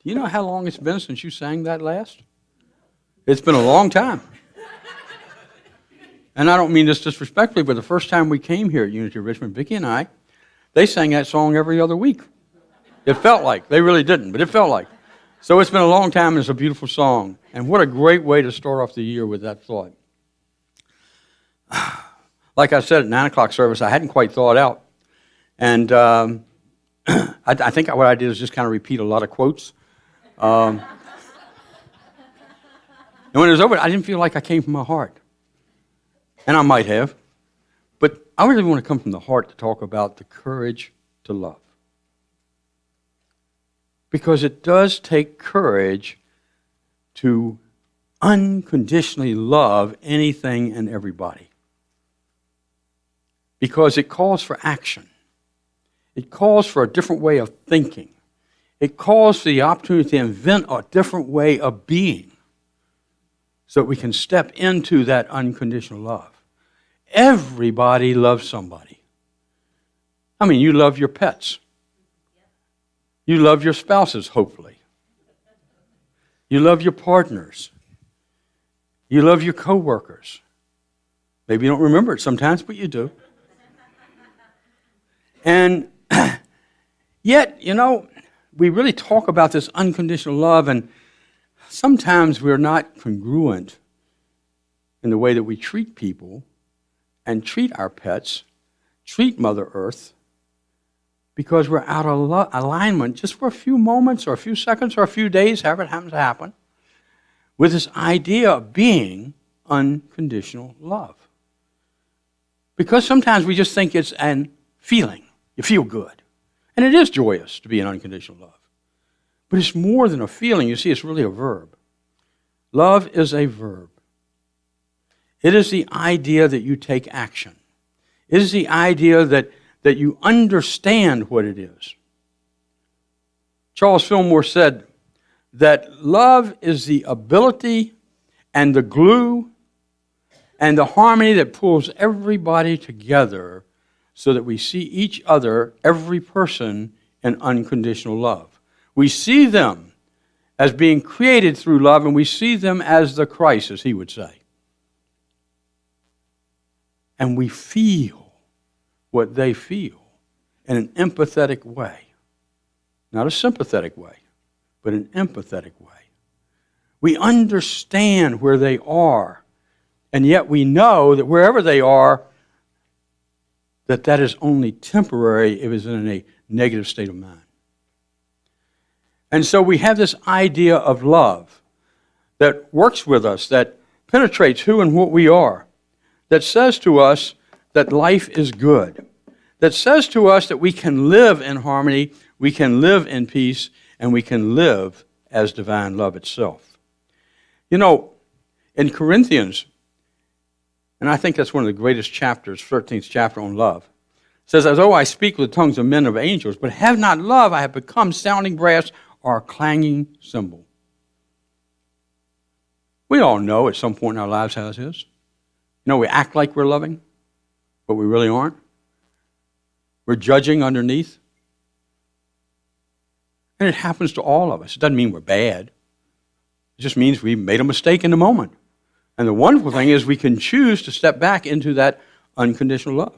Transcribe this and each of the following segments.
Do you know how long it's been since you sang that last? It's been a long time. And I don't mean this disrespectfully, but the first time we came here at Unity of Richmond, Vicki and I, they sang that song every other week. It felt like. They really didn't, but it felt like. So it's been a long time, and it's a beautiful song. And what a great way to start off the year with that thought. Like I said at 9 o'clock service, I hadn't quite thought out. And I think what I did is just kind of repeat a lot of quotes. And when it was over, I didn't feel like I came from my heart. And I might have. But I really want to come from the heart to talk about the courage to love. Because it does take courage to unconditionally love anything and everybody. Because it calls for action. It calls for a different way of thinking. It calls for the opportunity to invent a different way of being so that we can step into that unconditional love. Everybody loves somebody. I mean, you love your pets. You love your spouses, hopefully. You love your partners. You love your coworkers. Maybe you don't remember it sometimes, but you do. And yet, we really talk about this unconditional love, and sometimes we're not congruent in the way that we treat people and treat our pets, treat Mother Earth, because we're out of alignment just for a few moments or a few seconds or a few days, however it happens to happen, with this idea of being unconditional love. Because sometimes we just think it's an feeling. You feel good. And it is joyous to be in unconditional love. But it's more than a feeling. You see, it's really a verb. Love is a verb. It is the idea that you take action. It is the idea that you understand what it is. Charles Fillmore said that love is the ability and the glue and the harmony that pulls everybody together so that we see each other, every person, in unconditional love. We see them as being created through love, and we see them as the Christ, as he would say. And we feel what they feel in an empathetic way. Not a sympathetic way, but an empathetic way. We understand where they are, and yet we know that wherever they are, that is only temporary if it's in a negative state of mind. And so we have this idea of love that works with us, that penetrates who and what we are, that says to us that life is good, that says to us that we can live in harmony, we can live in peace, and we can live as divine love itself. In Corinthians, and I think that's one of the greatest chapters, 13th chapter on love, it says, as though I speak with the tongues of men of angels, but have not love, I have become sounding brass or a clanging cymbal. We all know at some point in our lives how this is. We act like we're loving, but we really aren't. We're judging underneath. And it happens to all of us. It doesn't mean we're bad. It just means we made a mistake in the moment. And the wonderful thing is we can choose to step back into that unconditional love.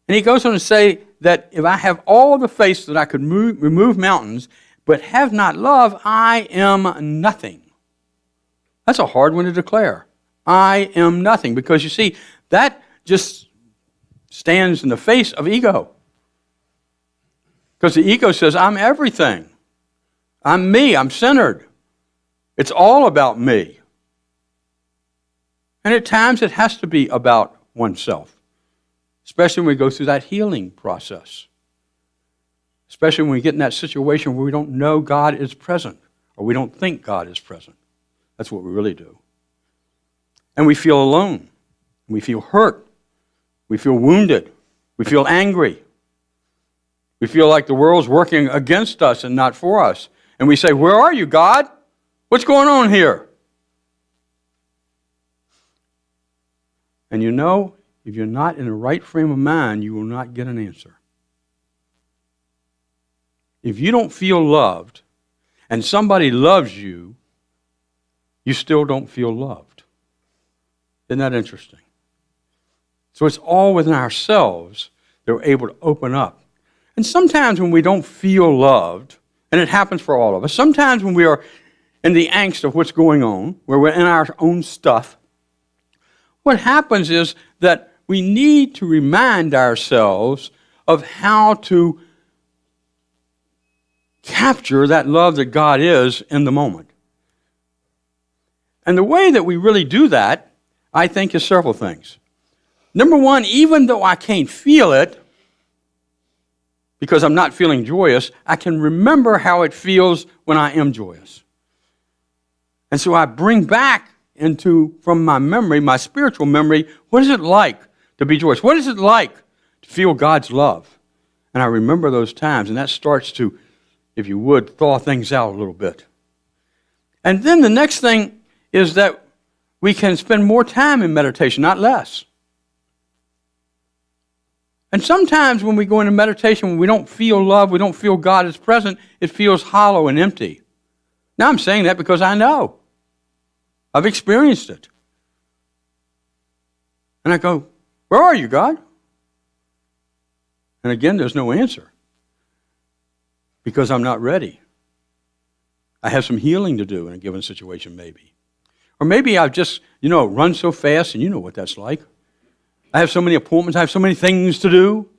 And he goes on to say that if I have all the faith that I could remove mountains, but have not love, I am nothing. That's a hard one to declare. I am nothing. Because you see, that just stands in the face of ego. Because the ego says, I'm everything. I'm me. I'm centered. It's all about me. And at times it has to be about oneself. Especially when we go through that healing process. Especially when we get in that situation where we don't know God is present. Or we don't think God is present. That's what we really do. And we feel alone. We feel hurt. We feel wounded. We feel angry. We feel like the world's working against us and not for us. And we say, where are you, God? What's going on here? And if you're not in the right frame of mind, you will not get an answer. if you don't feel loved and somebody loves you, you still don't feel loved. Isn't that interesting? So it's all within ourselves that we're able to open up. And sometimes when we don't feel loved, and it happens for all of us, sometimes when we are in the angst of what's going on, where we're in our own stuff, what happens is that we need to remind ourselves of how to capture that love that God is in the moment. And the way that we really do that, I think, is several things. Number one, even though I can't feel it, because I'm not feeling joyous, I can remember how it feels when I am joyous. And so I bring back from my memory, my spiritual memory, what is it like to be joyous? What is it like to feel God's love? And I remember those times, and that starts to, if you would, thaw things out a little bit. And then the next thing is that we can spend more time in meditation, not less. And sometimes when we go into meditation, when we don't feel love, we don't feel God is present, it feels hollow and empty. Now I'm saying that because I know. I've experienced it. And I go, where are you, God? And again, there's no answer. Because I'm not ready. I have some healing to do in a given situation, maybe. Or maybe I've just, run so fast, and you know what that's like. I have so many appointments, I have so many things to do,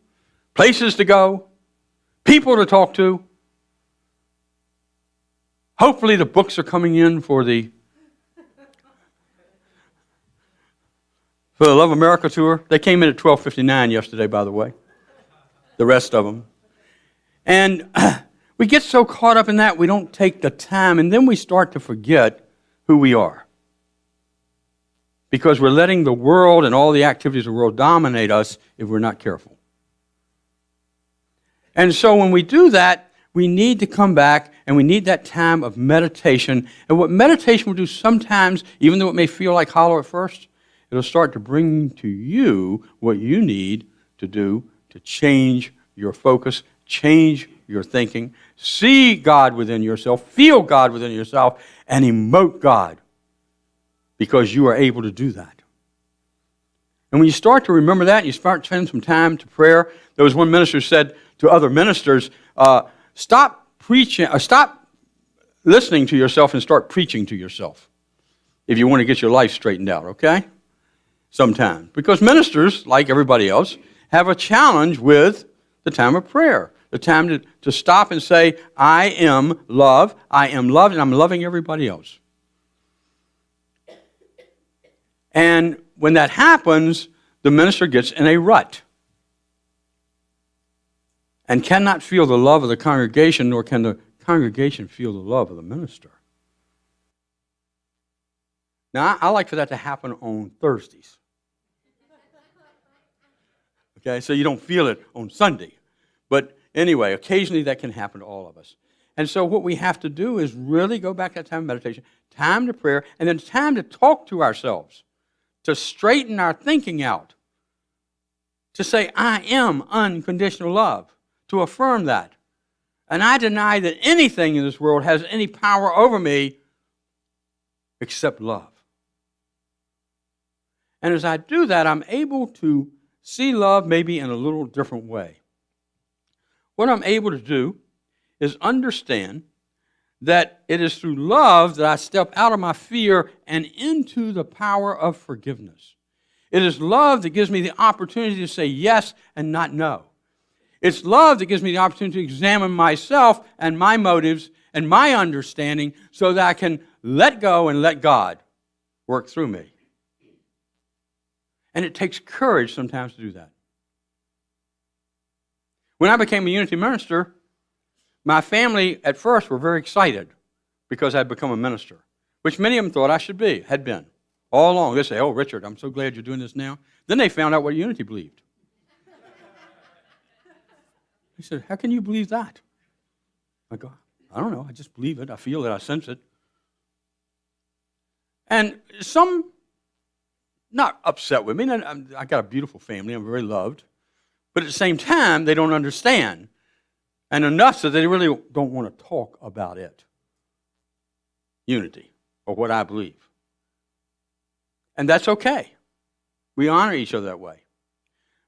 places to go, people to talk to. Hopefully the books are coming in for the Love America tour. They came in at 12:59 yesterday, by the way, the rest of them. And we get so caught up in that, we don't take the time, and then we start to forget who we are. Because we're letting the world and all the activities of the world dominate us if we're not careful. And so when we do that, we need to come back and we need that time of meditation. And what meditation will do sometimes, even though it may feel like hollow at first, it'll start to bring to you what you need to do to change your focus, change your thinking, see God within yourself, feel God within yourself, and emote God. Because you are able to do that. And when you start to remember that, you start spending some time to prayer. There was one minister who said to other ministers, stop preaching, stop listening to yourself and start preaching to yourself if you want to get your life straightened out, okay? Sometimes. Because ministers, like everybody else, have a challenge with the time of prayer. The time to stop and say, I am love, I am loved, and I'm loving everybody else. And when that happens, the minister gets in a rut and cannot feel the love of the congregation, nor can the congregation feel the love of the minister. Now, I like for that to happen on Thursdays. Okay, so you don't feel it on Sunday. But anyway, occasionally that can happen to all of us. And so what we have to do is really go back to that time of meditation, time to prayer, and then time to talk to ourselves, to straighten our thinking out, to say, I am unconditional love, to affirm that. And I deny that anything in this world has any power over me except love. And as I do that, I'm able to see love maybe in a little different way. What I'm able to do is understand that it is through love that I step out of my fear and into the power of forgiveness. It is love that gives me the opportunity to say yes and not no. It's love that gives me the opportunity to examine myself and my motives and my understanding so that I can let go and let God work through me. And it takes courage sometimes to do that. When I became a Unity minister, my family at first were very excited because I'd become a minister, which many of them thought I had been. All along, they say, oh, Richard, I'm so glad you're doing this now. Then they found out what Unity believed. They said, how can you believe that? I go, I don't know, I just believe it, I feel it, I sense it. And some, not upset with me, I got a beautiful family, I'm very loved, but at the same time, they don't understand And enough so they really don't want to talk about it. Unity, or what I believe. And that's okay. We honor each other that way.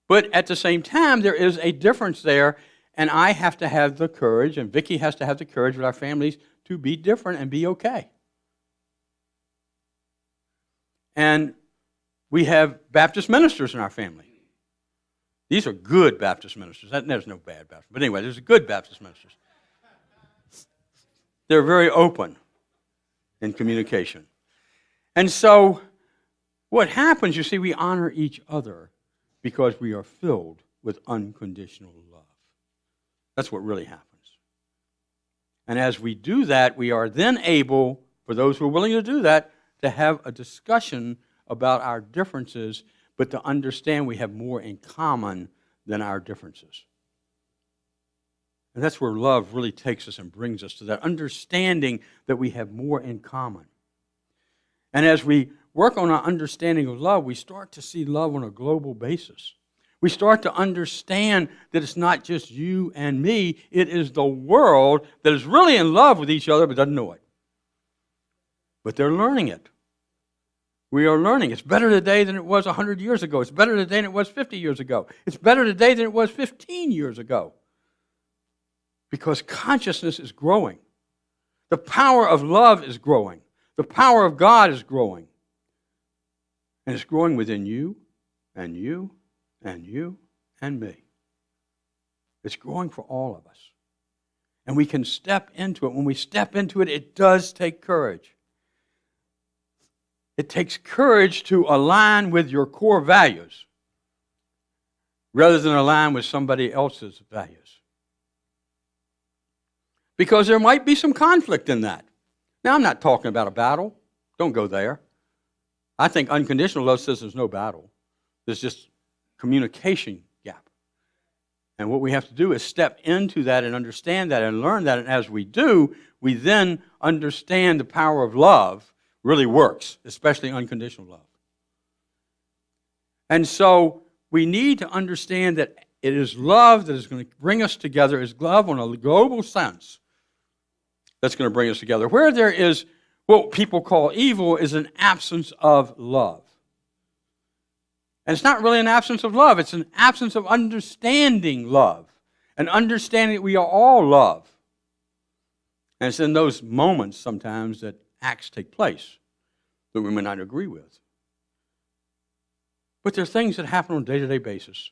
But at the same time, there is a difference there, and I have to have the courage, and Vicki has to have the courage with our families to be different and be okay. And we have Baptist ministers in our family. These are good Baptist ministers. There's no bad Baptist. But anyway, there's good Baptist ministers. They're very open in communication. And so what happens, you see, we honor each other because we are filled with unconditional love. That's what really happens. And as we do that, we are then able, for those who are willing to do that, to have a discussion about our differences, but to understand we have more in common than our differences. And that's where love really takes us and brings us to that understanding that we have more in common. And as we work on our understanding of love, we start to see love on a global basis. We start to understand that it's not just you and me, it is the world that is really in love with each other but doesn't know it. But they're learning it. We are learning. It's better today than it was 100 years ago. It's better today than it was 50 years ago. It's better today than it was 15 years ago. Because consciousness is growing. The power of love is growing. The power of God is growing. And it's growing within you and you and you and me. It's growing for all of us. And we can step into it. When we step into it, it does take courage. It takes courage to align with your core values rather than align with somebody else's values. Because there might be some conflict in that. Now, I'm not talking about a battle. Don't go there. I think unconditional love says there's no battle. There's just communication gap. And what we have to do is step into that and understand that and learn that. And as we do, we then understand the power of love really works, especially unconditional love. And so we need to understand that it is love that is going to bring us together. It's love on a global sense that's going to bring us together. Where there is what people call evil is an absence of love. And it's not really an absence of love. It's an absence of understanding love. An understanding that we are all love. And it's in those moments sometimes that acts take place that we may not agree with. But there are things that happen on a day-to-day basis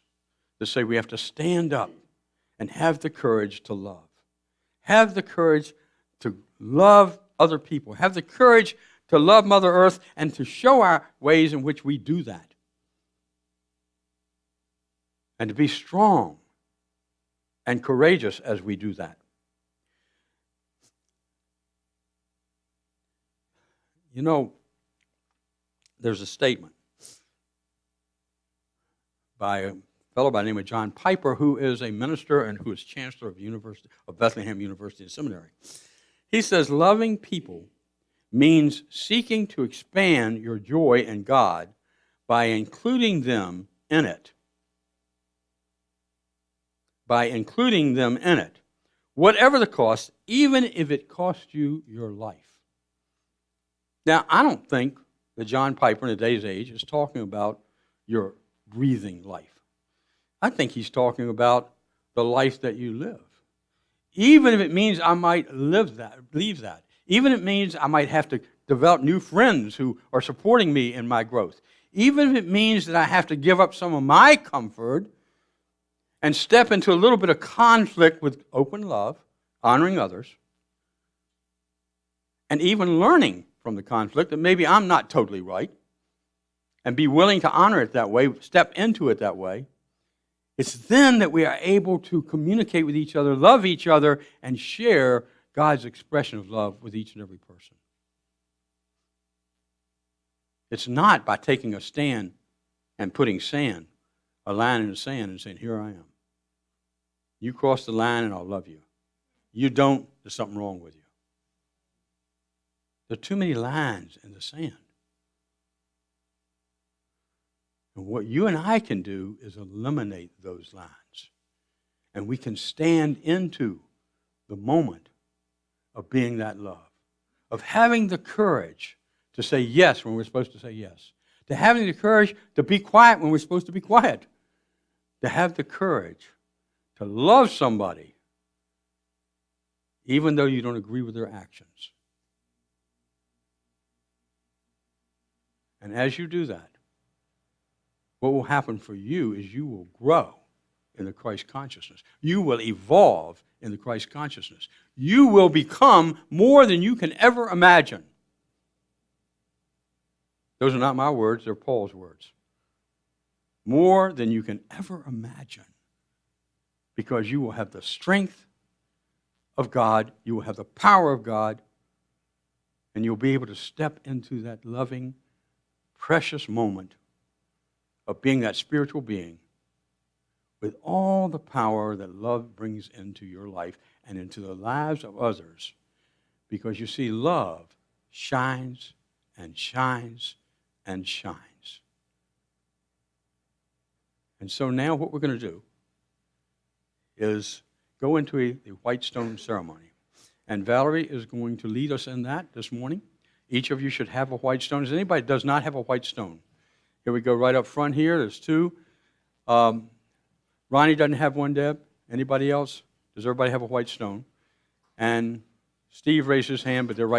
that say we have to stand up and have the courage to love. Have the courage to love other people. Have the courage to love Mother Earth and to show our ways in which we do that. And to be strong and courageous as we do that. You know, there's a statement by a fellow by the name of John Piper, who is a minister and who is chancellor of Bethlehem University and Seminary. He says, loving people means seeking to expand your joy in God by including them in it. By including them in it. Whatever the cost, even if it costs you your life. Now, I don't think that John Piper in today's age is talking about your breathing life. I think he's talking about the life that you live. Even if it means I might leave that. Even if it means I might have to develop new friends who are supporting me in my growth. Even if it means that I have to give up some of my comfort and step into a little bit of conflict with open love, honoring others, and even learning from the conflict that maybe I'm not totally right, and be willing to honor it that way, step into it that way, it's then that we are able to communicate with each other, love each other, and share God's expression of love with each and every person. It's not by taking a stand and putting sand, a line in the sand, and saying, here I am. You cross the line and I'll love you. You don't, there's something wrong with you. There are too many lines in the sand. And what you and I can do is eliminate those lines And we can stand into the moment of being that love, of having the courage to say yes when we're supposed to say yes, to having the courage to be quiet when we're supposed to be quiet, to have the courage to love somebody even though you don't agree with their actions. And as you do that, what will happen for you is you will grow in the Christ consciousness. You will evolve in the Christ consciousness. You will become more than you can ever imagine. Those are not my words, they're Paul's words. More than you can ever imagine. Because you will have the strength of God, you will have the power of God, and you'll be able to step into that loving, precious moment of being that spiritual being with all the power that love brings into your life and into the lives of others. Because you see, love shines and shines and shines. And so now what we're going to do is go into the white stone ceremony. And Valerie is going to lead us in that this morning. Each of you should have a white stone. Does anybody does not have a white stone? Here we go right up front here. There's two. Ronnie doesn't have one, Deb. Anybody else? Does everybody have a white stone? And Steve raised his hand, but they're right